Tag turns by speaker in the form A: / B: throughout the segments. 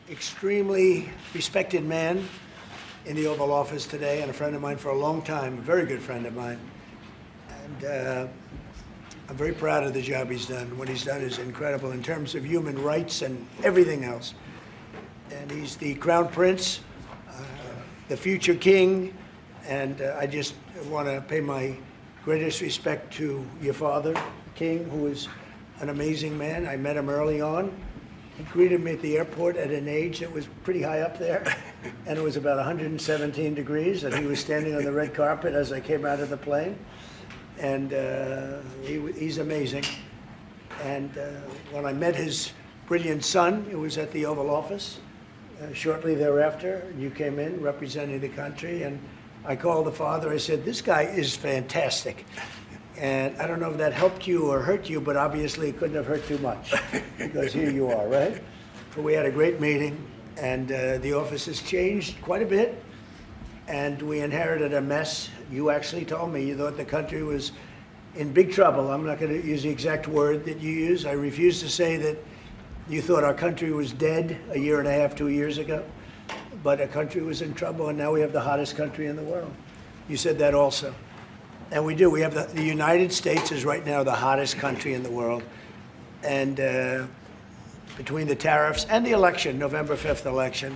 A: extremely respected man in the Oval Office today, and a friend of mine for a long time, a very good friend of mine. And I'm very proud of the job he's done. What he's done is incredible in terms of human rights and everything else. And he's the Crown Prince, the future king, and I just want to pay my greatest respect to your father, the king, who is an amazing man. I met him early on. He greeted me at the airport at an age that was pretty high up there, and it was about 117 degrees, and he was standing on the red carpet as I came out of the plane. And he's amazing. And when I met his brilliant son, it was at the Oval Office. Shortly thereafter, you came in representing the country, and I called the father. I said, "This guy is fantastic." And I don't know if that helped you or hurt you, but obviously it couldn't have hurt too much, because here you are, right? But we had a great meeting, and the office has changed quite a bit, and we inherited a mess. You actually told me you thought the country was in big trouble. I'm not going to use the exact word that you use. I refuse to say that you thought our country was dead a year and a half, 2 years ago, but our country was in trouble, and now we have the hottest country in the world. You said that also. And we do. We have the United States is right now the hottest country in the world. And between the tariffs and the election, November 5th election,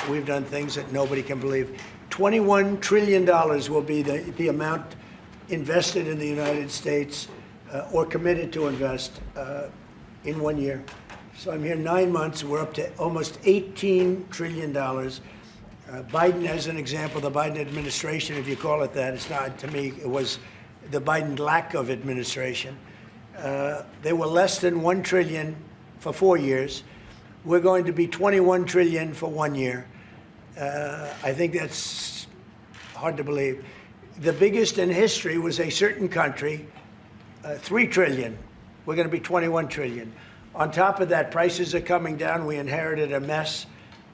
A: we've done things that nobody can believe. $21 trillion will be the amount invested in the United States or committed to invest in 1 year. So I'm here 9 months. We're up to almost $18 trillion. Biden, as an example, the Biden administration, if you call it that, it's not, to me, it was the Biden lack of administration. They were less than $1 trillion for 4 years. We're going to be $21 trillion for 1 year. I think that's hard to believe. The biggest in history was a certain country, $3 trillion. We're going to be $21 trillion. On top of that, prices are coming down. We inherited a mess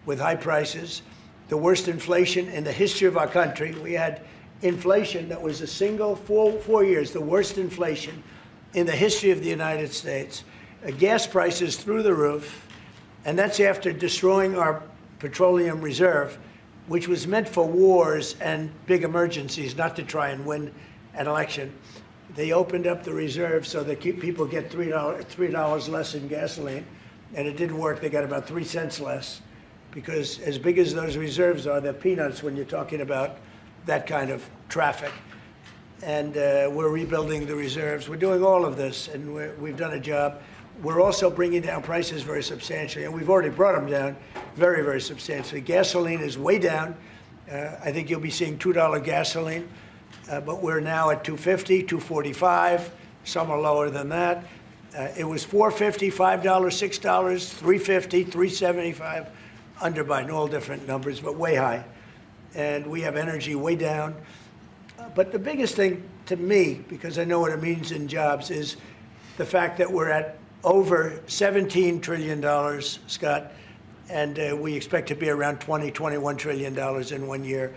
A: with high prices, the worst inflation in the history of our country. We had inflation that was a single 4 years, the worst inflation in the history of the United States. Gas prices through the roof, and that's after destroying our petroleum reserve, which was meant for wars and big emergencies, not to try and win an election. They opened up the reserve so that people get $3 less in gasoline, and it didn't work. They got about 3 cents less, because as big as those reserves are, they're peanuts when you're talking about that kind of traffic. And we're rebuilding the reserves. We're doing all of this, and we've done a job. We're also bringing down prices very substantially, and we've already brought them down very, very substantially. Gasoline is way down. I think you'll be seeing $2 gasoline, but we're now at $2.50, $2.45. Some are lower than that. It was $4.50, $5, $6, $3.50, $3.75 under Biden, all different numbers, but way high. And we have energy way down. But the biggest thing to me, because I know what it means in jobs, is the fact that we're at over $17 trillion, Scott, and we expect to be around $21 trillion in 1 year.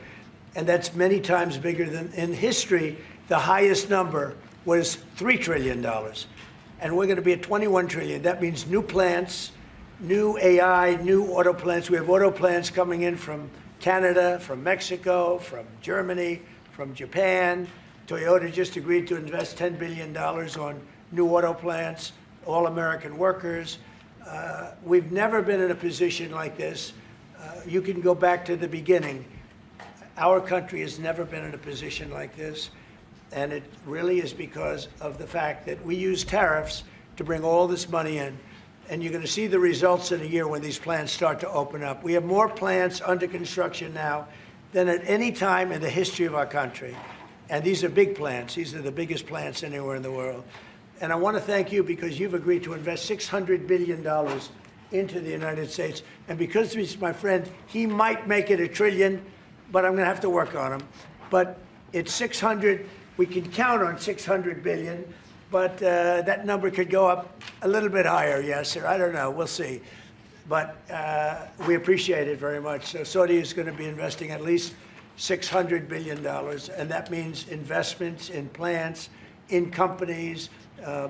A: And that's many times bigger than in history. The highest number was $3 trillion. And we're going to be at $21 trillion. That means new plants, new AI, new auto plants. We have auto plants coming in from Canada, from Mexico, from Germany, from Japan. Toyota just agreed to invest $10 billion on new auto plants, all American workers. We've never been in a position like this. You can go back to the beginning. Our country has never been in a position like this, and it really is because of the fact that we use tariffs to bring all this money in. And you're going to see the results in a year when these plants start to open up. We have more plants under construction now than at any time in the history of our country. And these are big plants. These are the biggest plants anywhere in the world. And I want to thank you because you've agreed to invest $600 billion into the United States. And because he's my friend, he might make it $1 trillion, but I'm going to have to work on him. But it's 600. We can count on 600 billion, but that number could go up a little bit higher, yes, or I don't know. We'll see. But we appreciate it very much. So Saudi is going to be investing at least $600 billion, and that means investments in plants, in companies,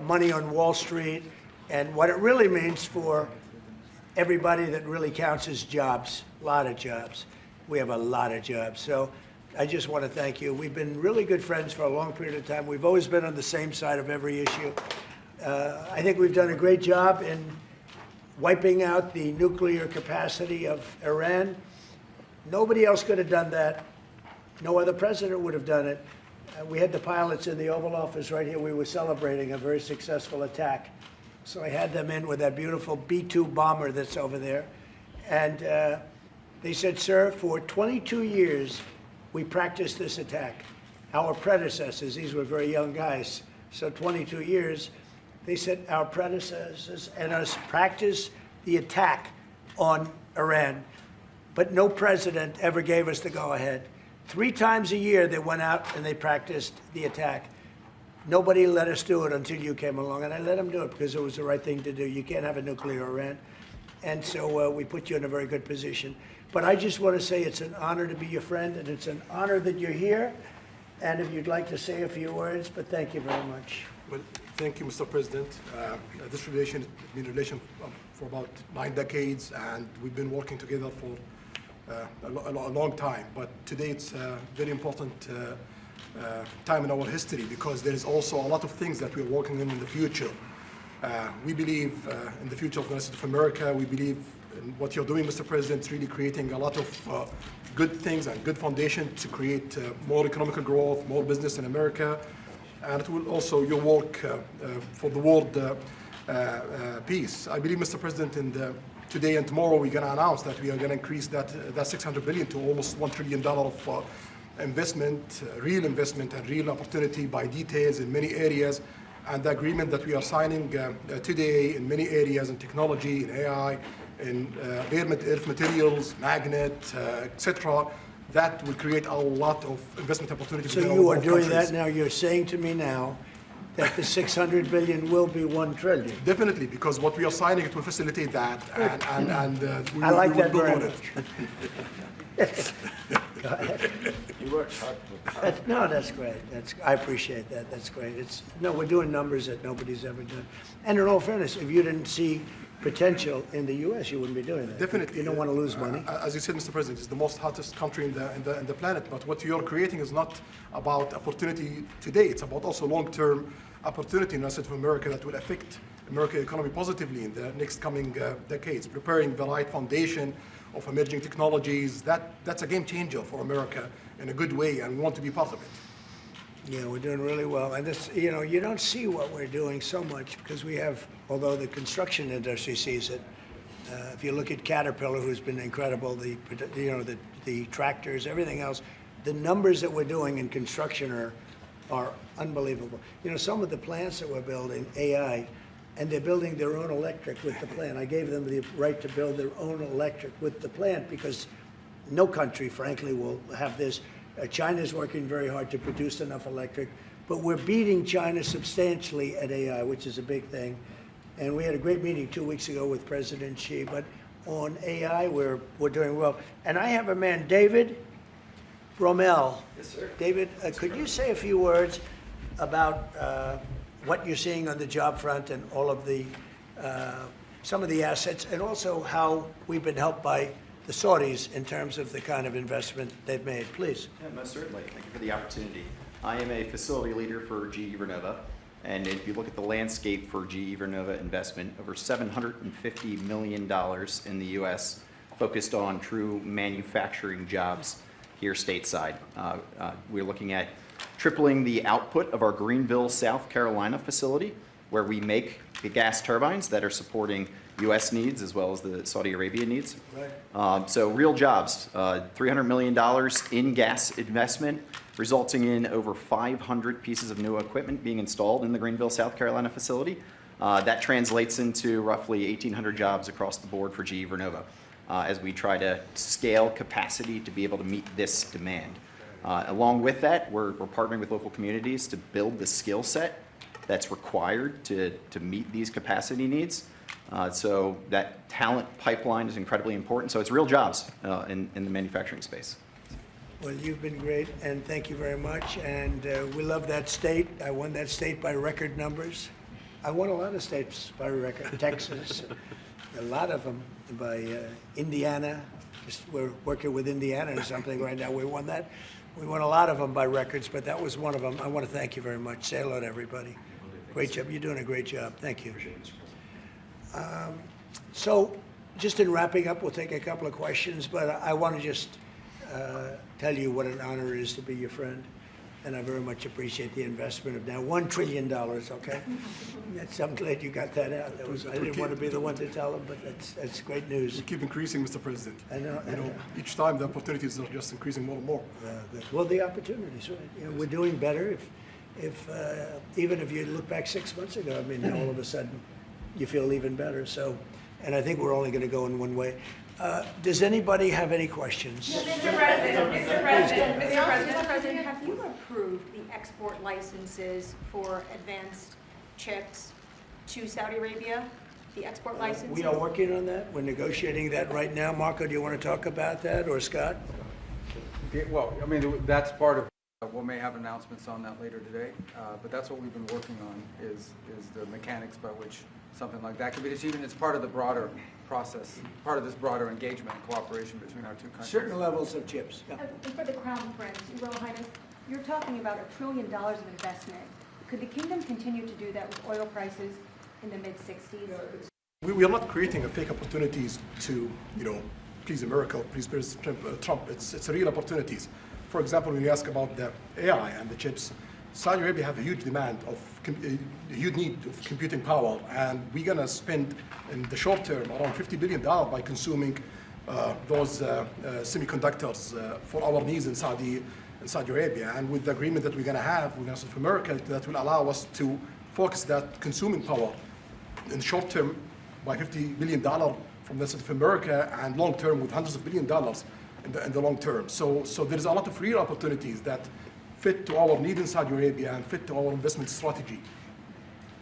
A: money on Wall Street. And what it really means for everybody that really counts is jobs, a lot of jobs. We have a lot of jobs. So I just want to thank you. We've been really good friends for a long period of time. We've always been on the same side of every issue. I think we've done a great job in wiping out the nuclear capacity of Iran. Nobody else could have done that. No other president would have done it. We had the pilots in the Oval Office right here. We were celebrating a very successful attack. So I had them in with that beautiful B-2 bomber that's over there. And they said, sir, for 22 years, we practiced this attack. Our predecessors, these were very young guys, so 22 years, they said our predecessors and us practiced the attack on Iran, but no president ever gave us the go-ahead. 3 times a year they went out and they practiced the attack. Nobody let us do it until you came along, and I let them do it because it was the right thing to do. You can't have a nuclear Iran. And so we put you in a very good position. But I just want to say it's an honor to be your friend, and it's an honor that you're here. And if you'd like to say a few words, but thank you very much.
B: Well, thank you, Mr. President. This relation has been a relation for about 9 decades, and we've been working together for a long time. But today it's a very important time in our history because there is also a lot of things that we're working on in the future. We believe in the future of the United States of America. We believe in what you're doing, Mr. President, is really creating a lot of good things and good foundation to create more economic growth, more business in America. And it will also your work for the world peace. I believe, Mr. President, today and tomorrow we're going to announce that we are going to increase that $600 billion to almost $1 trillion of investment, real investment and real opportunity by details in many areas. And the agreement that we are signing today in many areas in technology, in AI, in rare earth materials, magnet, etc., that will create a lot of investment opportunities.
A: So you are doing that now. You're saying to me now that the $600 billion will be $1 trillion.
B: Definitely, because what we are signing, it will facilitate that, and we
A: I like
B: will
A: that
B: build
A: very
B: on
A: much.
B: it.
A: Go ahead.
C: You worked hard.
A: No, that's great. I appreciate that. That's great. We're doing numbers that nobody's ever done. And in all fairness, if you didn't see potential in the U.S., you wouldn't be doing that.
B: Definitely.
A: You don't want to lose money.
B: As you said, Mr. President, it's the most hottest country in the planet. But what you're creating is not about opportunity today. It's about also long-term opportunity in the United States of America that will affect American economy positively in the next coming decades, preparing the right foundation of emerging technologies. That's a game changer for America in a good way, and we want to be part of it.
A: Yeah, we're doing really well. And this, you don't see what we're doing so much because we have, although the construction industry sees it. If you look at Caterpillar, who's been incredible, the tractors, everything else, the numbers that we're doing in construction are unbelievable. Some of the plants that we're building, AI, and they're building their own electric with the plant. I gave them the right to build their own electric with the plant because no country, frankly, will have this. China's working very hard to produce enough electric, but we're beating China substantially at AI, which is a big thing. And we had a great meeting 2 weeks ago with President Xi, but on AI, we're doing well. And I have a man, David Rommel.
C: Yes, sir.
A: David, could you say a few words about what you're seeing on the job front and all of the, some of the assets, and also how we've been helped by the Saudis in terms of the kind of investment they've made, please.
C: Yeah, most certainly. Thank you for the opportunity. I am a facility leader for GE Vernova, and if you look at the landscape for GE Vernova investment, over $750 million in the U.S. focused on true manufacturing jobs here stateside. We're looking at tripling the output of our Greenville, South Carolina facility, where we make the gas turbines that are supporting U.S. needs as well as the Saudi Arabia needs.
A: Right.
C: So real jobs, $300 million in gas investment, resulting in over 500 pieces of new equipment being installed in the Greenville, South Carolina facility. That translates into roughly 1,800 jobs across the board for GE Vernova as we try to scale capacity to be able to meet this demand. Along with that, we're partnering with local communities to build the skill set that's required to meet these capacity needs. So that talent pipeline is incredibly important. So it's real jobs in the manufacturing space.
A: Well, you've been great, and thank you very much. And we love that state. I won that state by record numbers. I won a lot of states by record. Texas, a lot of them by Indiana. We're working with Indiana or something right now. We won that. We won a lot of them by records, but that was one of them. I want to thank you very much. Say hello to everybody. Great job. You're doing a great job. Thank you. So just in wrapping up, we'll take a couple of questions, but I want to just tell you what an honor it is to be your friend. And I very much appreciate the investment of now $1 trillion, okay? I'm glad you got that out. I didn't want to be the one to tell them, but that's great news.
B: We keep increasing, Mr. President.
A: I know.
B: Each time the opportunities are just increasing more and more.
A: Well, the opportunities, right? You know, we're doing better. Even if you look back 6 months ago, I mean, all of a sudden you feel even better. So, and I think we're only going to go in one way. Does anybody have any questions?
D: Mr. President, have you approved the export licenses for advanced chips to Saudi Arabia? The export licenses?
A: We are working on that. We're negotiating that right now. Marco, do you want to talk about that, or Scott?
E: Okay, well, I mean, that's part of, we may have announcements on that later today, but that's what we've been working on is the mechanics by which something like that could be achieved, and it's part of the broader process, part of this broader engagement and cooperation between our two countries.
A: Certain levels of chips. Yeah.
D: And for the Crown Prince, Your Royal Highness, you're talking about $1 trillion of investment. Could the kingdom continue to do that with oil prices in the mid-60s?
B: We are not creating a fake opportunities to, please America, please President Trump. It's real opportunities. For example, when you ask about the AI and the chips, Saudi Arabia have a huge demand of, a huge need of computing power, and we're going to spend in the short term around $50 billion by consuming those semiconductors for our needs in Saudi Arabia. And with the agreement that we're going to have with South America, that will allow us to focus that consuming power in the short term by $50 billion from the South America, and long term with hundreds of billions of dollars in the long term. So there's a lot of real opportunities that fit to our need in Saudi Arabia and fit to our investment strategy.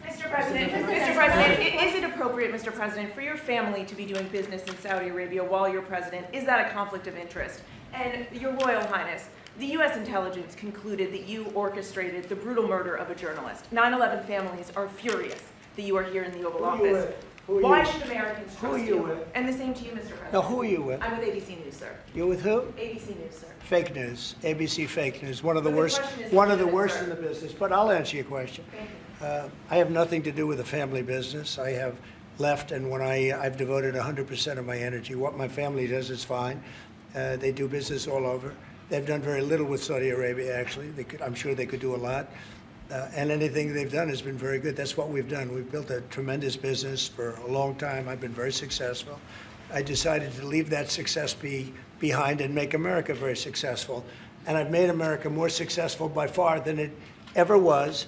F: Mr. President, is it appropriate, Mr. President, for your family to be doing business in Saudi Arabia while you're president? Is that a conflict of interest? And Your Royal Highness, the U.S. intelligence concluded that you orchestrated the brutal murder of a journalist. 9/11 families are furious that you are here in the Oval Office. Why should Americans trust you? And the same to you, Mr. President.
A: Now, who are you with?
F: I'm with ABC News, sir.
A: You're with who?
F: ABC News, sir.
A: Fake news, ABC fake news, one of the
F: But the
A: worst,
F: question is
A: one of the
F: legitimate,
A: worst
F: sir.
A: in the business. But I'll answer your question.
F: Thank you.
A: I have nothing to do with the family business. I have left, and when I've devoted 100% of my energy. What my family does is fine. They do business all over. They've done very little with Saudi Arabia, actually. I'm sure they could do a lot. And anything they've done has been very good. That's what we've done. We've built a tremendous business for a long time. I've been very successful. I decided to leave that success behind and make America very successful. And I've made America more successful by far than it ever was,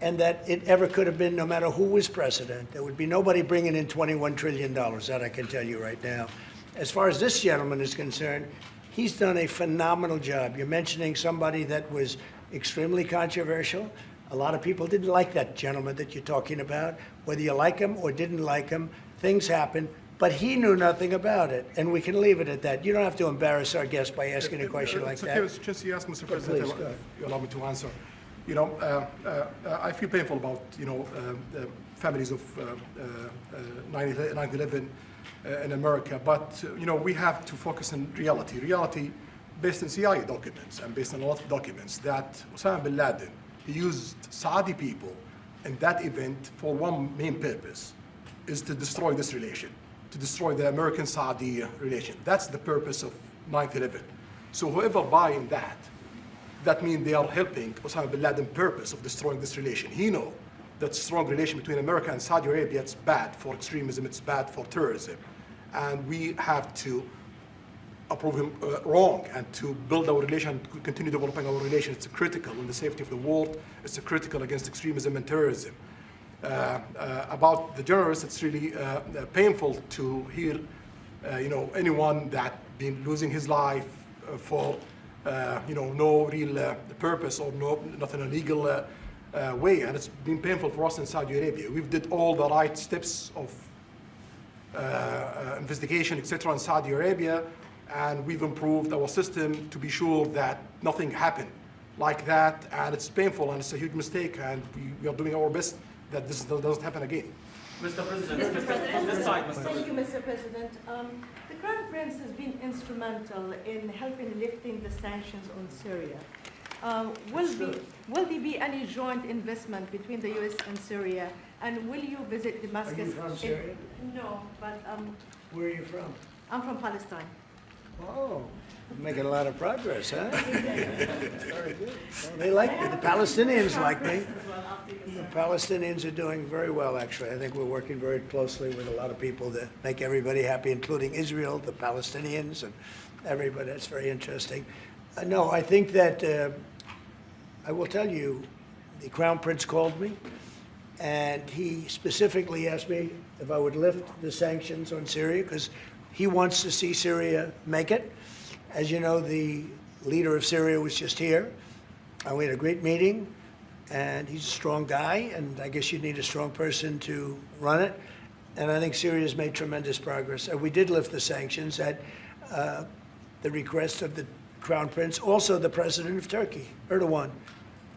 A: and that it ever could have been, no matter who was president. There would be nobody bringing in $21 trillion, that I can tell you right now. As far as this gentleman is concerned, he's done a phenomenal job. You're mentioning somebody that was extremely controversial. A lot of people didn't like that gentleman that you're talking about. Whether you like him or didn't like him, things happen. But he knew nothing about it, and we can leave it at that. You don't have to embarrass our guest by asking a question like that.
B: Okay, since you asked, Mr. President,
A: please, go ahead.
B: you allow me to answer. I feel painful about the families of 9/11 in America, but we have to focus on reality. Reality based on CIA documents and based on a lot of documents that Osama bin Laden, he used Saudi people in that event for one main purpose, is to destroy this relation, to destroy the American-Saudi relation. That's the purpose of 9/11. So whoever buying that means they are helping Osama bin Laden's purpose of destroying this relation. He knows that strong relation between America and Saudi Arabia, it's bad for extremism, it's bad for terrorism. And we have to approve him wrong and to build our relation, to continue developing our relation. It's critical in the safety of the world. It's critical against extremism and terrorism. About the journalists, it's really painful to hear, anyone that been losing his life for, no real purpose or not in a legal way, and it's been painful for us in Saudi Arabia. We've did all the right steps of investigation, etc., in Saudi Arabia, and we've improved our system to be sure that nothing happened like that, and it's painful and it's a huge mistake, and we are doing our best that this doesn't happen again.
G: Mr. President,
F: Mr. President.
G: this side, Mr.
H: Thank
G: President.
H: you, Mr. President. The Crown Prince has been instrumental in helping lifting the sanctions on Syria. Will there be any joint investment between the U.S. and Syria? And will you visit Damascus?
A: Are you from Syria?
H: No, but
A: Where are you from?
H: I'm from Palestine.
A: Oh, you're making a lot of progress, huh? Very good. Well, they like me. The Palestinians like me. The Palestinians are doing very well, actually. I think we're working very closely with a lot of people that make everybody happy, including Israel, the Palestinians, and everybody. That's very interesting. No, I think that I will tell you, the Crown Prince called me, and he specifically asked me if I would lift the sanctions on Syria, because he wants to see Syria make it. As you know, the leader of Syria was just here, and we had a great meeting, and he's a strong guy, and I guess you need a strong person to run it. And I think Syria's made tremendous progress. We did lift the sanctions at the request of the Crown Prince. Also, the president of Turkey, Erdogan,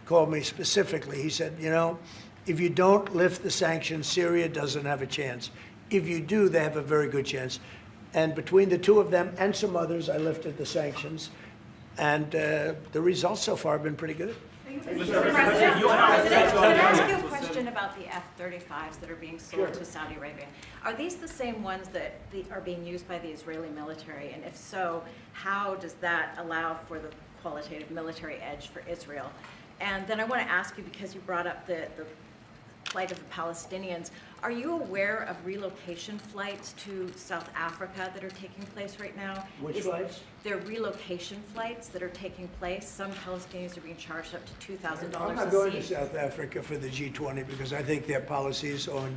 A: called me specifically. He said, you know, if you don't lift the sanctions, Syria doesn't have a chance. If you do, they have a very good chance. And between the two of them and some others, I lifted the sanctions. And the results so far have been pretty good.
F: Mr. President, you and I-
I: Can I ask you a question about the F-35s that are being sold
A: Sure.
I: to Saudi Arabia? Are these the same ones that are being used by the Israeli military? And if so, how does that allow for the qualitative military edge for Israel? And then I want to ask you, because you brought up the plight of the Palestinians, are you aware of relocation flights to South Africa that are taking place right now?
A: Which flights?
I: There are relocation flights that are taking place. Some Palestinians are being charged up to $2,000
A: I'm not going to South Africa for the G20 because I think their policies on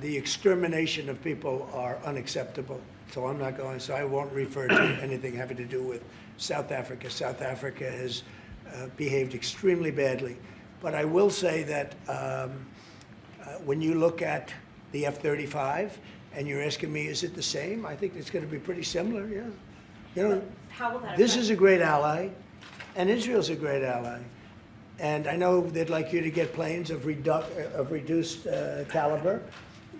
A: the extermination of people are unacceptable. So I'm not going. So I won't refer to anything having to do with South Africa. South Africa has behaved extremely badly. But I will say that when you look at the F-35 and you're asking me, is it the same? I think it's going to be pretty similar, yeah. You know,
I: How will that
A: this
I: affect-
A: is a great ally, and Israel's a great ally. And I know they'd like you to get planes of reduced caliber.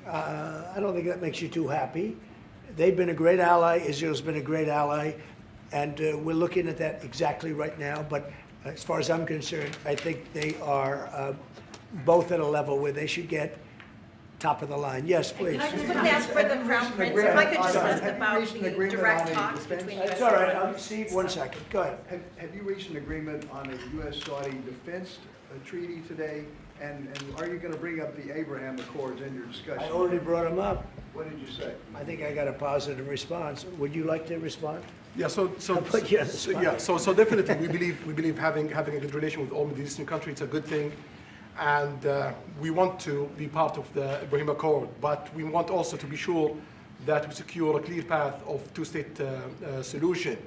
A: I don't think that makes you too happy. They've been a great ally. Israel's been a great ally. And we're looking at that exactly right now. But as far as I'm concerned, I think they are both at a level where they should get top of the line. Yes, please.
I: Can I just quickly ask for the Crown Prince, if I could just ask about the direct talks between U.S.
A: It's all right. Steve, 1 second. Go ahead.
J: Have you reached an agreement on a U.S. Saudi defense treaty today? And are you going to bring up the Abraham Accords in your discussion?
A: I already brought them up.
J: What did you say?
A: I think I got a positive response. Would you like to respond?
B: Yeah,
A: I'll put you on the spot.
B: so definitely we believe having a good relation with all Middle Eastern countries, it's a good thing. And we want to be part of the Ibrahim Accord, but we want also to be sure that we secure a clear path of two-state solution.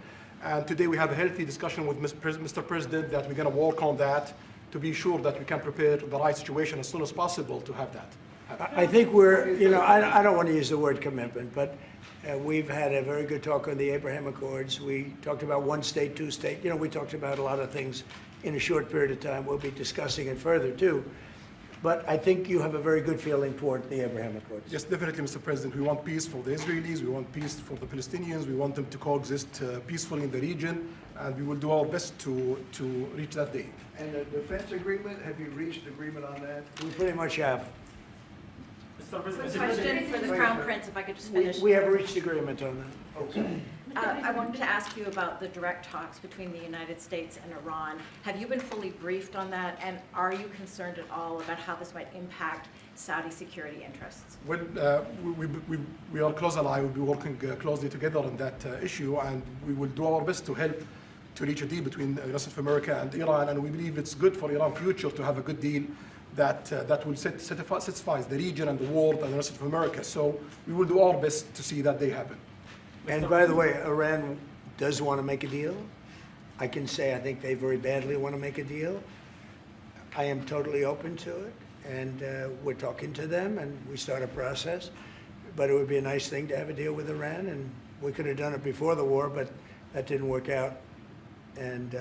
B: And today we have a healthy discussion with Mr. President that we're going to work on that to be sure that we can prepare the right situation as soon as possible to have that.
A: I think we're, you know, I don't want to use the word commitment, but we've had a very good talk on the Abraham Accords. We talked about one state, two state. You know, we talked about a lot of things in a short period of time. We'll be discussing it further, too. But I think you have a very good feeling toward the Abraham Accords.
B: Yes, definitely, Mr. President. We want peace for the Israelis. We want peace for the Palestinians. We want them to coexist peacefully in the region. And we will do our best to reach that day.
J: And the defense agreement, have you reached agreement on that?
A: We pretty much have.
G: Mr. President,
I: Question for the Crown Prince, if I could just finish.
A: We have reached agreement on that.
I: I wanted to ask you about the direct talks between the United States and Iran. Have you been fully briefed on that, and are you concerned at all about how this might impact Saudi security interests?
B: Well, we are close ally. We'll be working closely together on that issue, and we will do our best to help to reach a deal between the United States of America and Iran. And we believe it's good for Iran's future to have a good deal that will satisfies the region and the world and the rest of America. So we will do our best to see that day happen.
A: And by the way, Iran does want to make a deal. I can say I think they very badly want to make a deal. I am totally open to it, and we're talking to them, and we start a process. But it would be a nice thing to have a deal with Iran, and we could have done it before the war, but that didn't work out. And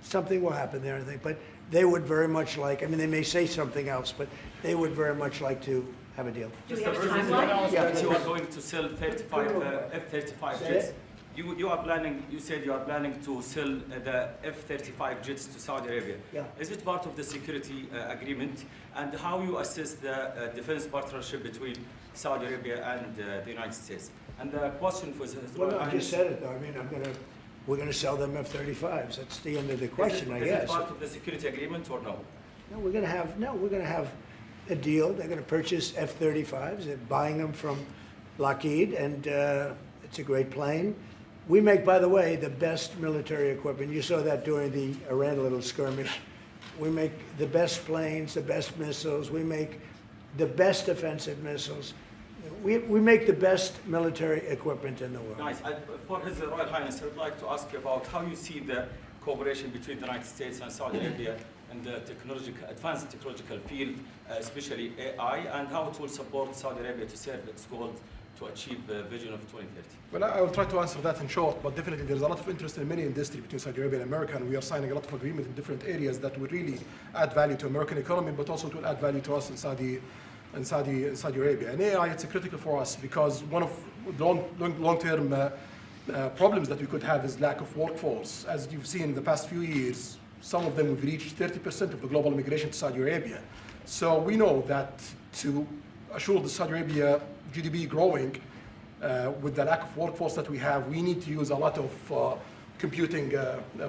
A: something will happen there, I think. But they would very much like, I mean, they may say something else, but they would very much like to have a deal.
G: Mr. President, you announced that you are going to sell 35 F-35 jets. You are planning, you said you are planning to sell the F-35 jets to Saudi Arabia.
A: Yeah.
G: Is it part of the security agreement? And how you assess the defense partnership between Saudi Arabia and the United States? And the question for the
A: Well, no, I just said it, though. I mean, we're gonna sell them F-35s. That's the end of the question, I guess.
G: Is it part of the security agreement or no?
A: No, we're gonna have a deal. They're gonna purchase F-35s. They're buying them from Lockheed, and it's a great plane. We make, by the way, the best military equipment. You saw that during the Iran little skirmish. We make the best planes, the best missiles. We make the best offensive missiles. We make the best military equipment in the world.
G: Nice. For His Royal Highness, I would like to ask you about how you see the cooperation between the United States and Saudi Arabia in the advanced technological field, especially AI, and how it will support Saudi Arabia to serve its goal to achieve the vision of 2030.
B: Well, I will try to answer that in short, but definitely there's a lot of interest in many industries between Saudi Arabia and America, and we are signing a lot of agreements in different areas that will really add value to American economy, but also to add value to us in Saudi Arabia. And AI, it's critical for us because one of the long-term problems that we could have is lack of workforce. As you've seen in the past few years, some of them have reached 30% of the global immigration to Saudi Arabia. So we know that to assure the Saudi Arabia GDP growing with the lack of workforce that we have, we need to use a lot of computing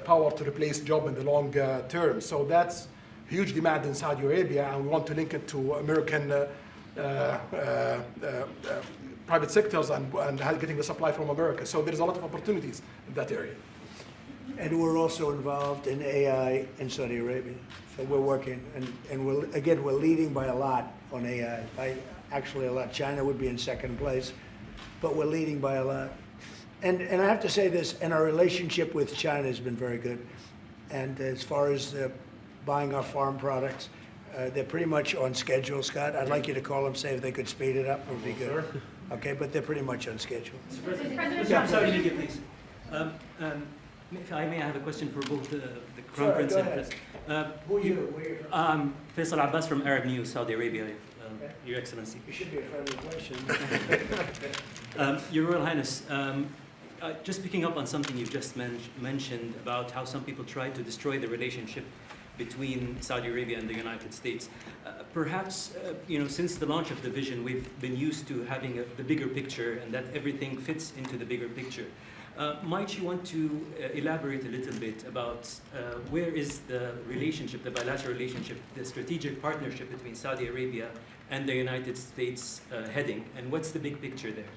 B: power to replace job in the long term. So that's huge demand in Saudi Arabia, and we want to link it to American private sectors and getting the supply from America. So there's a lot of opportunities in that area.
A: And we're also involved in AI in Saudi Arabia. So we're working, and we're leading by a lot on AI. By actually a lot. China would be in second place, but we're leading by a lot. And I have to say this, and our relationship with China has been very good. And as far as buying our farm products, they're pretty much on schedule, Scott. I'd like you to call them, say if they could speed it up, it would be good. Okay, but they're pretty much on schedule.
K: I'm sorry, Lydia, please. If I may, I have a question for both the Crown Prince and President.
A: Who are you?
K: Faisal Abbas from Arab News, Saudi Arabia, Your Excellency.
A: It should be a friendly question.
K: Your Royal Highness, just picking up on something you've just mentioned about how some people try to destroy the relationship between Saudi Arabia and the United States. Perhaps, since the launch of the vision, we've been used to having the bigger picture and that everything fits into the bigger picture. Might you want to elaborate a little bit about where is the relationship, the bilateral relationship, the strategic partnership between Saudi Arabia and the United States heading, and what's the big picture there?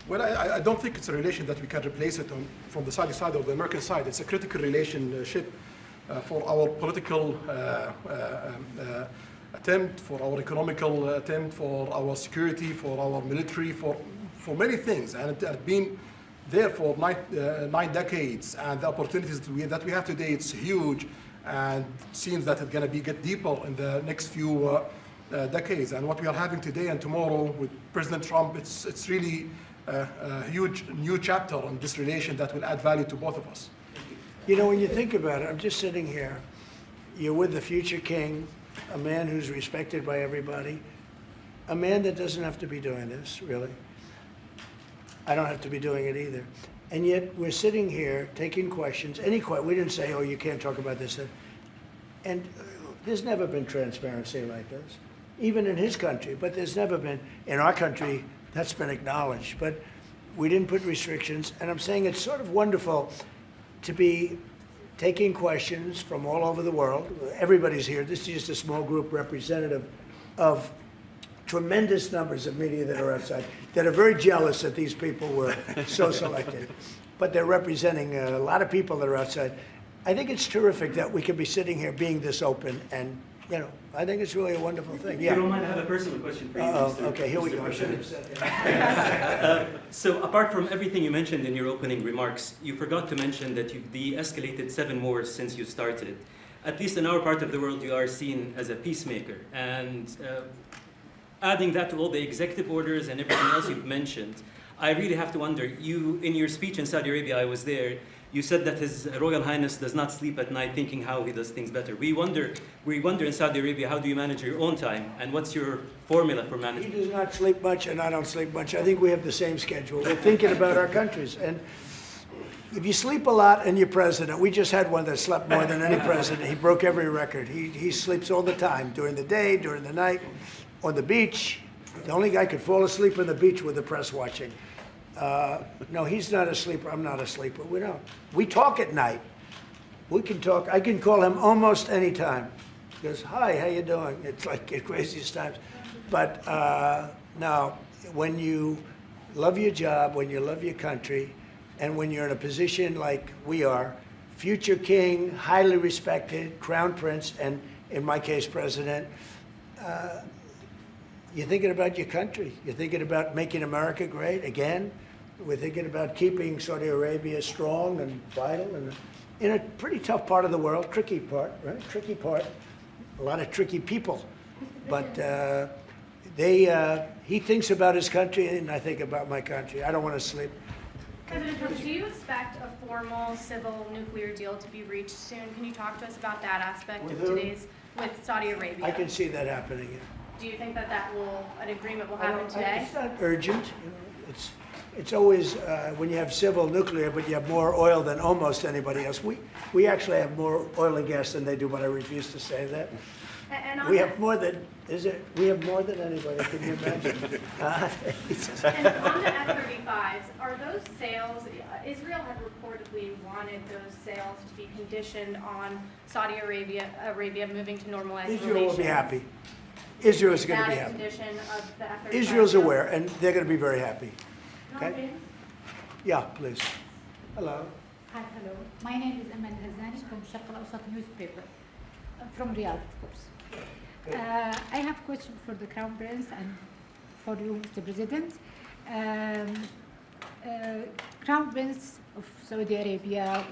B: Well, I don't think it's a relation that we can replace it from the Saudi side or the American side. It's a critical relationship for our political attempt, for our economical attempt, for our security, for our military, for many things. And it has been there for 9 decades, and the opportunities that we have today, it's huge, and it seems that it's going to get deeper in the next few decades. And what we are having today and tomorrow with President Trump, it's really a huge new chapter on this relation that will add value to both of us.
A: You know, when you think about it, I'm just sitting here. You're with the future king, a man who's respected by everybody, a man that doesn't have to be doing this, really. I don't have to be doing it either. And yet we're sitting here taking questions, we didn't say, oh, you can't talk about this. And there's never been transparency like this, even in his country, but there's never been, in our country, that's been acknowledged. But we didn't put restrictions, and I'm saying it's sort of wonderful to be taking questions from all over the world. Everybody's here. This is just a small group representative of tremendous numbers of media that are outside, that are very jealous that these people were so selected. But they're representing a lot of people that are outside. I think it's terrific that we could be sitting here being this open, and, I think it's really a wonderful thing.
K: If you don't mind, I have a personal question for you, Mr.
A: Okay, here we
K: Mr.
A: go.
K: President. So apart from everything you mentioned in your opening remarks, you forgot to mention that you've de-escalated 7 wars since you started. At least in our part of the world, you are seen as a peacemaker. And adding that to all the executive orders and everything else you've mentioned, I really have to wonder, in your speech in Saudi Arabia, I was there, You said that His Royal Highness does not sleep at night thinking how he does things better. We wonder in Saudi Arabia, how do you manage your own time, and what's your formula for
A: He
K: management?
A: does not sleep much, and I don't sleep much. I think we have the same schedule. We're thinking about our countries. And if you sleep a lot and you're president, we just had one that slept more than any president. He broke every record. He sleeps all the time, during the day, during the night, on the beach. The only guy could fall asleep on the beach with the press watching. No, he's not a sleeper. I'm not a sleeper. We don't. We talk at night. We can talk. I can call him almost any time. He goes, hi, how you doing? It's like at craziest times. But no, when you love your job, when you love your country, and when you're in a position like we are, future king, highly respected, crown prince, and in my case, president, you're thinking about your country. You're thinking about making America great again. We're thinking about keeping Saudi Arabia strong and vital and in a pretty tough part of the world, tricky part, right? Tricky part, a lot of tricky people. But he thinks about his country and I think about my country. I don't want to sleep.
L: President Trump, do you expect a formal civil nuclear deal to be reached soon? Can you talk to us about that aspect
A: With
L: of
A: who?
L: with Saudi Arabia?
A: I can see that happening. Yeah.
L: Do you think that an agreement will happen today?
A: It's not urgent. You know, it's always when you have civil nuclear, but you have more oil than almost anybody else. We actually have more oil and gas than they do, but I refuse to say that.
L: And
A: We have more than we have more than anybody. Can you imagine?
L: And on the F-35s, are those sales? Israel had reportedly wanted those sales to be conditioned on Saudi Arabia moving to normalized relations.
A: Israel will be happy. Israel is going to be
L: Is that a
A: happy.
L: condition of the F-35?
A: Israel's aware, and they're going to be very happy. Okay?
M: Okay.
A: Yeah, please. Hello.
M: Hi, hello. My name is Amal Hazani from Sharq al-Awsat newspaper, from Riyadh, of course. I have a question for the Crown Prince and for you, Mr. President. Crown Prince of Saudi Arabia,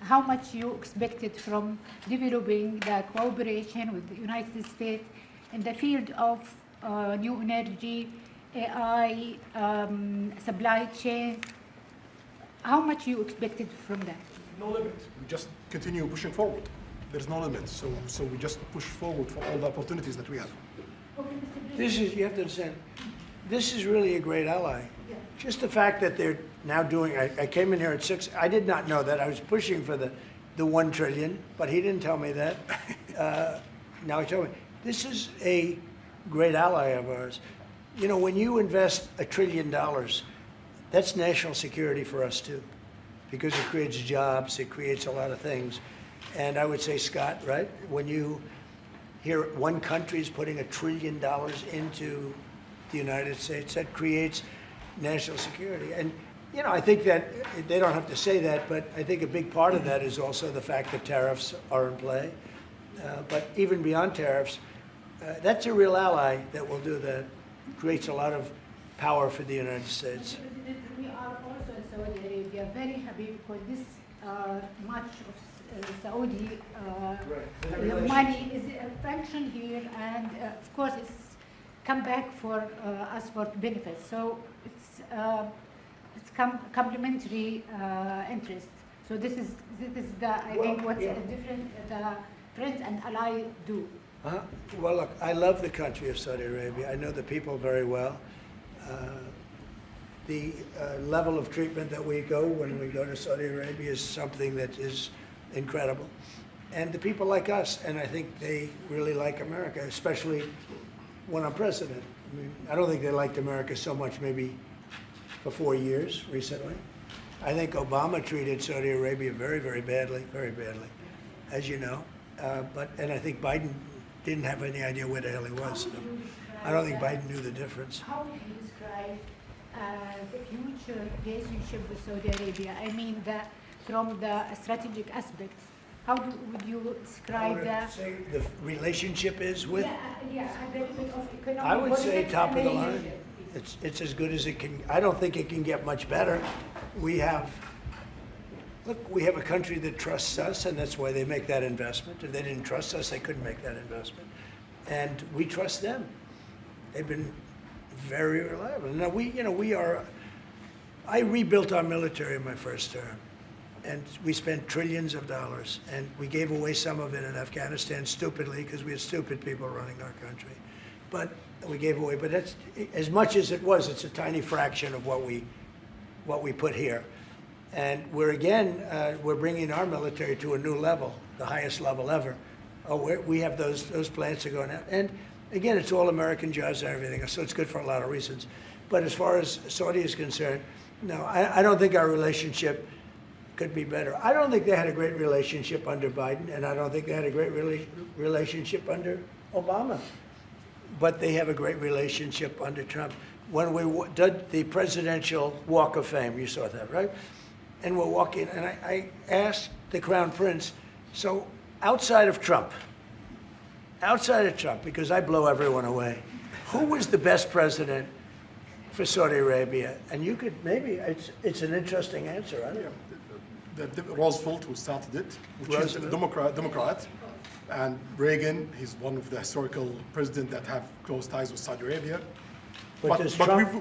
M: how much you expected from developing the cooperation with the United States in the field of new energy, AI, supply chain? How much you expected from that?
B: No limit. We just continue pushing forward. There's no limit. So we just push forward for all the opportunities that we have.
A: You have to understand, this is really a great ally. Just the fact that they're now doing, I came in here at 6, I did not know that. I was pushing for the 1 trillion, but he didn't tell me that. Now he told me. This is a great ally of ours. You know, when you invest $1 trillion, that's national security for us too, because it creates jobs, it creates a lot of things. And I would say, Scott, right, when you hear one country is putting $1 trillion into the United States, that creates national security. And, you know, I think that they don't have to say that, but I think a big part of that is also the fact that tariffs are in play. But even beyond tariffs, that's a real ally that will do that. Creates a lot of power for the United States.
M: We are also in Saudi Arabia very happy because this much of Saudi money is functioned here, and of course it's come back for us for benefits. So it's complementary interest. So this is the I think what's different the friends and ally do.
A: Well, look, I love the country of Saudi Arabia. I know the people very well. The level of treatment that we go when we go to Saudi Arabia is something that is incredible. And the people like us, and I think they really like America, especially when I'm president. I mean, I don't think they liked America so much maybe for 4 years recently. I think Obama treated Saudi Arabia very, very badly, as you know. And I think Biden didn't have any idea where the hell he was. So I don't think Biden knew the difference.
M: How would you describe the future relationship with Saudi Arabia? I mean, from the strategic aspects. How would you describe that?
A: Say the relationship is with?
M: Yeah, the of economic.
A: I would say
M: politics
A: top of
M: and
A: the line.
M: leadership.
A: It's as good as it can. I don't think it can get much better. We have a country that trusts us, and that's why they make that investment. If they didn't trust us, they couldn't make that investment. And we trust them. They've been very reliable. Now I rebuilt our military in my first term. and we spent trillions of dollars, and we gave away some of it in Afghanistan stupidly because we had stupid people running our country. But we gave away, but that's, as much as it was, it's a tiny fraction of what we put here. And we're bringing our military to a new level, the highest level ever. We have those plants are going out. And again, it's all American jobs and everything, so it's good for a lot of reasons. But as far as Saudi is concerned, no, I don't think our relationship could be better. I don't think they had a great relationship under Biden, and I don't think they had a great relationship under Obama. But they have a great relationship under Trump. When we did the Presidential Walk of Fame, you saw that, right? And we're walking, and I asked the Crown Prince, so outside of Trump, because I blow everyone away, who was the best president for Saudi Arabia? And you could, maybe, it's an interesting answer, I don't know.
B: Roosevelt, who started it, which is a Democrat, and Reagan, he's one of the historical presidents that have close ties with Saudi Arabia. But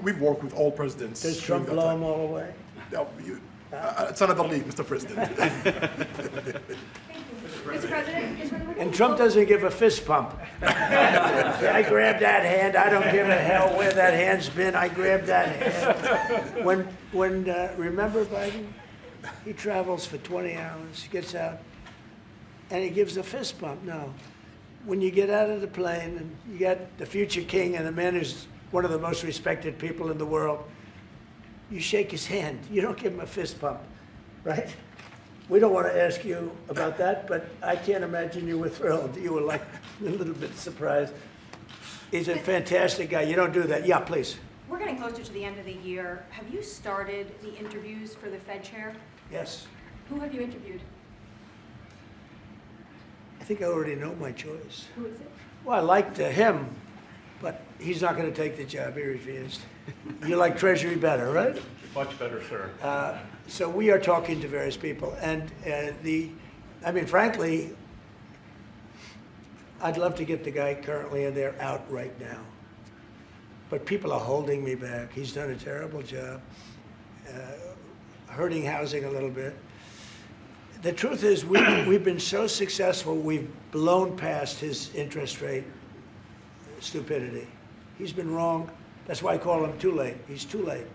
B: we've worked with all presidents.
A: Does Trump blow them all away?
B: No, it's another league, Mr. President.
D: Mr. President,
A: and Trump doesn't give a fist pump. I grabbed that hand. I don't give a hell where that hand's been. I grabbed that hand. Remember Biden? He travels for 20 hours, gets out, and he gives a fist bump. No. When you get out of the plane and you got the future king and the man who's one of the most respected people in the world, you shake his hand. You don't give him a fist bump, right? We don't want to ask you about that, but I can't imagine you were thrilled. You were like a little bit surprised. He's a fantastic guy. You don't do that. Yeah, please.
D: we're getting closer to the end of the year. Have you started the interviews for the Fed chair?
A: Yes.
D: Who have you interviewed?
A: I think I already know my choice.
D: Who is it?
A: Well, I liked him, but he's not going to take the job. He refused. You like Treasury better, right?
N: Much better, sir.
A: So we are talking to various people. And frankly, I'd love to get the guy currently in there out right now. But people are holding me back. He's done a terrible job, hurting housing a little bit. The truth is, we've been so successful, we've blown past his interest rate stupidity. He's been wrong. That's why I call him too late. He's too late.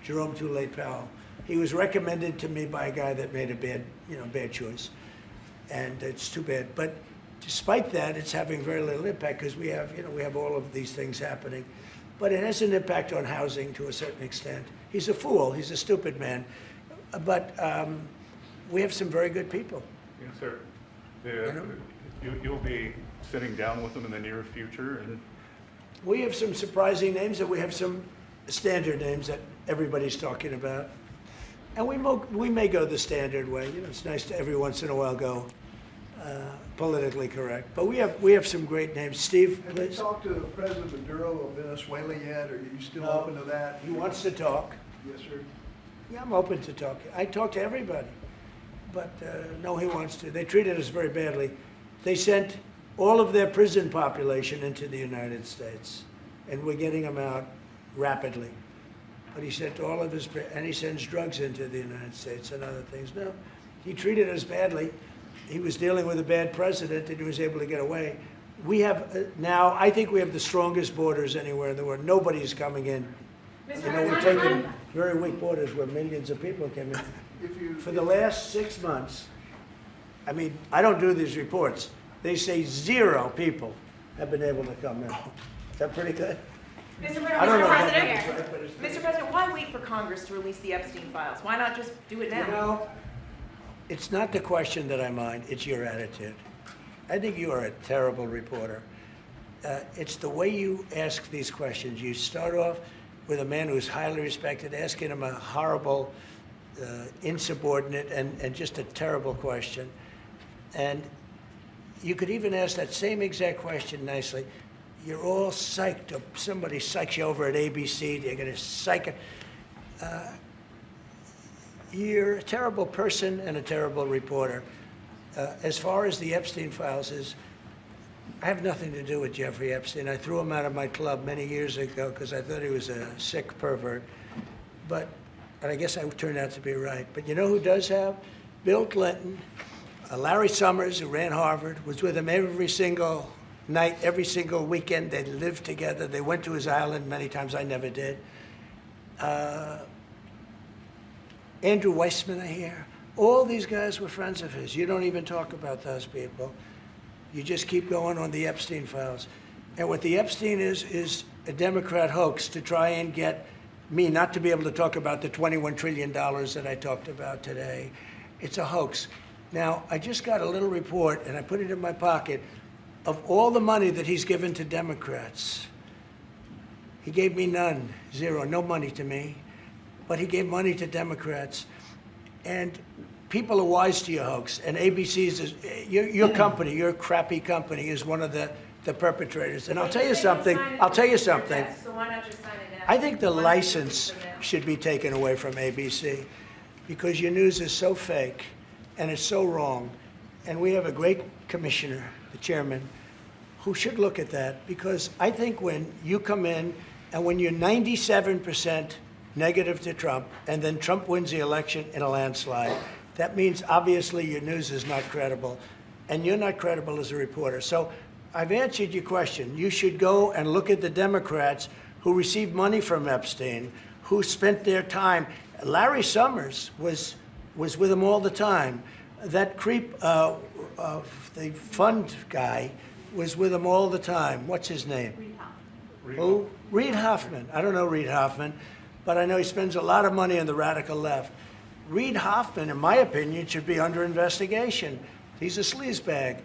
A: Jerome Too Late Powell. He was recommended to me by a guy that made a bad choice. And it's too bad. But despite that, it's having very little impact because we have all of these things happening. But it has an impact on housing to a certain extent. He's a fool. He's a stupid man. But we have some very good people.
N: Yes, sir. You'll be sitting down with them in the near future. And
A: we have some surprising names, and we have some standard names that everybody's talking about. And we may go the standard way. It's nice to every once in a while go politically correct. But we have some great names. Steve, please.
J: Have you talked to President Maduro of Venezuela yet? Are you still open to that?
A: He wants to talk.
J: Yes, sir.
A: Yeah, I'm open to talk. I talk to everybody. But no, he wants to. They treated us very badly. They sent all of their prison population into the United States, and we're getting them out rapidly. But he sent all of his, and he sends drugs into the United States and other things. No, he treated us badly. He was dealing with a bad president, and he was able to get away. We have now, I think we have the strongest borders anywhere in the world. Nobody's coming in. We're taking very weak borders where millions of people came in. For the last 6 months, I don't do these reports. They say 0 people have been able to come in. Is that pretty good?
F: Mr. President, why wait for Congress to release the Epstein files? Why not just do it now?
A: It's not the question that I mind, it's your attitude. I think you are a terrible reporter. It's the way you ask these questions. You start off with a man who's highly respected, asking him a horrible, insubordinate, and just a terrible question. And you could even ask that same exact question nicely. You're all psyched up. Somebody psychs you over at ABC. They're going to psych it. You're a terrible person and a terrible reporter. As far as the Epstein files I have nothing to do with Jeffrey Epstein. I threw him out of my club many years ago because I thought he was a sick pervert. And I guess I turned out to be right. But you know who does have? Bill Clinton, Larry Summers, who ran Harvard, was with him every single night, every single weekend. They lived together. They went to his island many times. I never did. Andrew Weissman, I hear. All these guys were friends of his. You don't even talk about those people. You just keep going on the Epstein files. And what the Epstein is a Democrat hoax to try and get me not to be able to talk about the $21 trillion that I talked about today. It's a hoax. Now, I just got a little report, and I put it in my pocket, of all the money that he's given to Democrats. He gave me none, zero, no money to me, but he gave money to Democrats. And people are wise to your hoax, and ABC's, your company, your crappy company is one of the perpetrators. And I'll tell you something,
F: So why not just sign it now?
A: I think the
F: Why not just
A: license
F: do it now?
A: should be taken away from ABC because your news is so fake and it's so wrong. And we have a great commissioner, the chairman, who should look at that because I think when you come in and when you're 97% negative to Trump and then Trump wins the election in a landslide, that means obviously your news is not credible and you're not credible as a reporter. So I've answered your question. You should go and look at the Democrats who received money from Epstein, who spent their time. Larry Summers was with him all the time. That creep, the fund guy, was with him all the time. What's his name?
I: Reid Hoffman.
A: Who? Reid Hoffman. I don't know Reid Hoffman, but I know he spends a lot of money on the radical left. Reid Hoffman, in my opinion, should be under investigation. He's a sleazebag.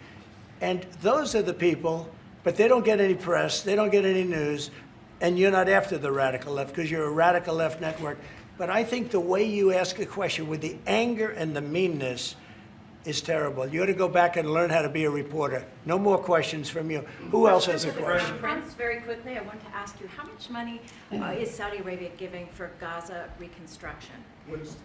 A: And those are the people, but they don't get any press, they don't get any news, and you're not after the radical left because you're a radical left network. But I think the way you ask a question with the anger and the meanness is terrible. You ought to go back and learn how to be a reporter. No more questions from you. Who else has a question?
I: Prince, very quickly, I want to ask you, how much money is Saudi Arabia giving for Gaza reconstruction?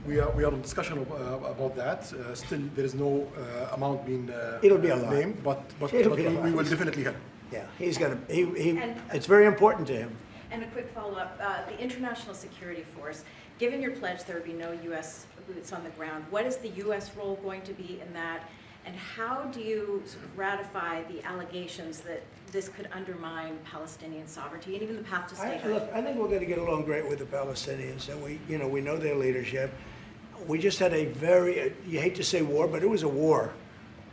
B: We are in discussion about that. Still, there is no amount being
A: It'll be a lot.
B: named, but we will definitely help.
A: Yeah, he's going to, it's very important to him.
I: And a quick follow-up, the International Security Force, given your pledge there would be no U.S. boots on the ground, what is the U.S. role going to be in that? And how do you sort of ratify the allegations that this could undermine Palestinian sovereignty and even the path to statehood?
A: Look, I think we're going to get along great with the Palestinians, and we know their leadership. We just had a very, you hate to say war, but it was a war.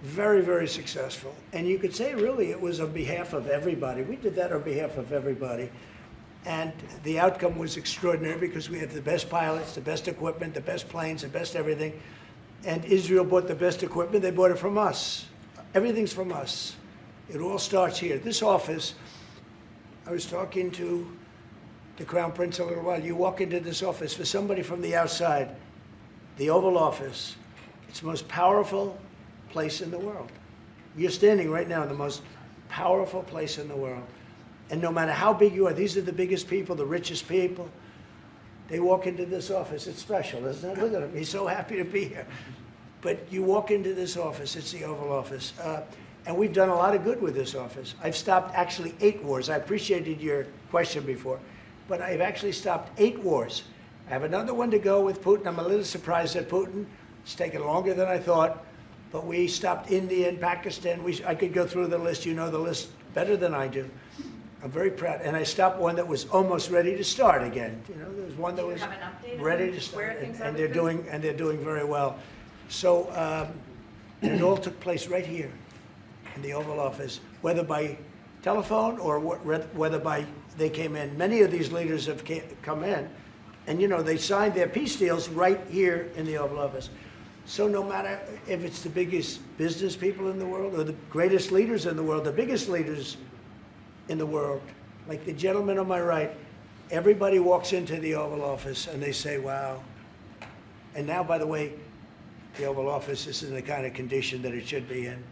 A: Very, very successful. And you could say really it was on behalf of everybody. We did that on behalf of everybody. And the outcome was extraordinary because we had the best pilots, the best equipment, the best planes, the best everything. And Israel bought the best equipment. They bought it from us. Everything's from us. It all starts here. This office, I was talking to the Crown Prince a little while. You walk into this office, for somebody from the outside, the Oval Office, it's the most powerful place in the world. You're standing right now in the most powerful place in the world. And no matter how big you are, these are the biggest people, the richest people. They walk into this office. It's special, isn't it? Look at him. He's so happy to be here. But you walk into this office. It's the Oval Office. And we've done a lot of good with this office. I've stopped actually 8 wars. I appreciated your question before. But I've actually stopped 8 wars. I have another one to go with Putin. I'm a little surprised at Putin. It's taken longer than I thought. But we stopped India and Pakistan. I could go through the list. You know the list better than I do. I'm very proud. And I stopped one that was almost ready to start again. You know, there was one that was ready to start. And they're doing very well. So and it all took place right here in the Oval Office, whether by telephone or whether by they came in. Many of these leaders have come in, and you know they signed their peace deals right here in the Oval Office. So no matter if it's the biggest business people in the world or the greatest leaders in the world, the biggest leaders in the world, like the gentleman on my right, everybody walks into the Oval Office and they say, wow. And now, by the way, the Oval Office is in the kind of condition that it should be in.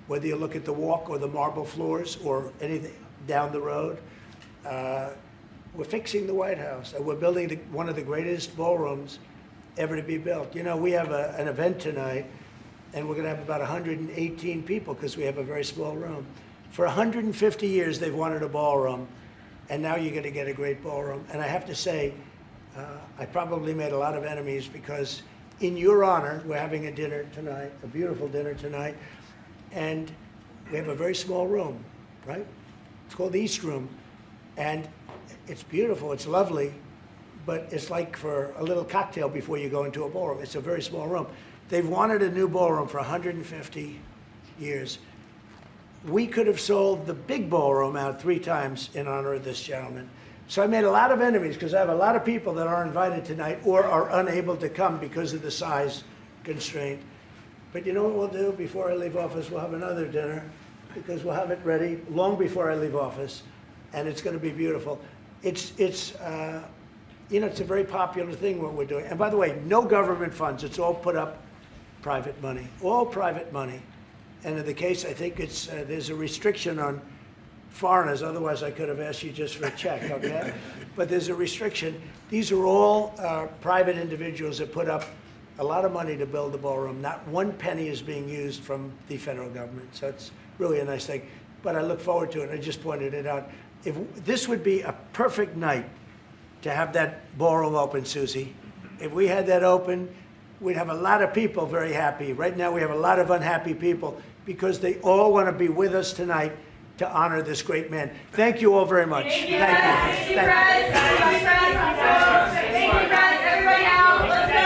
A: Whether you look at the walk or the marble floors or anything down the road, we're fixing the White House. We're building one of the greatest ballrooms ever to be built. You know, we have an event tonight, and we're going to have about 118 people because we have a very small room. For 150 years, they've wanted a ballroom, and now you're going to get a great ballroom. And I have to say, I probably made a lot of enemies because in your honor, we're having a dinner tonight, a beautiful dinner tonight, and we have a very small room, right? It's called the East Room, and it's beautiful, it's lovely, but it's like for a little cocktail before you go into a ballroom. It's a very small room. They've wanted a new ballroom for 150 years. We could have sold the big ballroom out 3 times in honor of this gentleman. So I made a lot of enemies because I have a lot of people that are invited tonight or are unable to come because of the size constraint. But you know what we'll do before I leave office? We'll have another dinner because we'll have it ready long before I leave office, and it's going to be beautiful. It's a very popular thing what we're doing. And by the way, no government funds. It's all put up private money, all private money. And in the case, I think it's there's a restriction on foreigners. Otherwise, I could have asked you just for a check, okay? But there's a restriction. These are all private individuals that put up a lot of money to build the ballroom. Not one penny is being used from the federal government. So it's really a nice thing. But I look forward to it. I just pointed it out. If this would be a perfect night to have that ballroom open, Susie. If we had that open, we'd have a lot of people very happy. Right now, we have a lot of unhappy people because they all want to be with us tonight to honor this great man. Thank you all very much.
F: Thank you, Press. Thank you, Press. Everybody out. Let's go.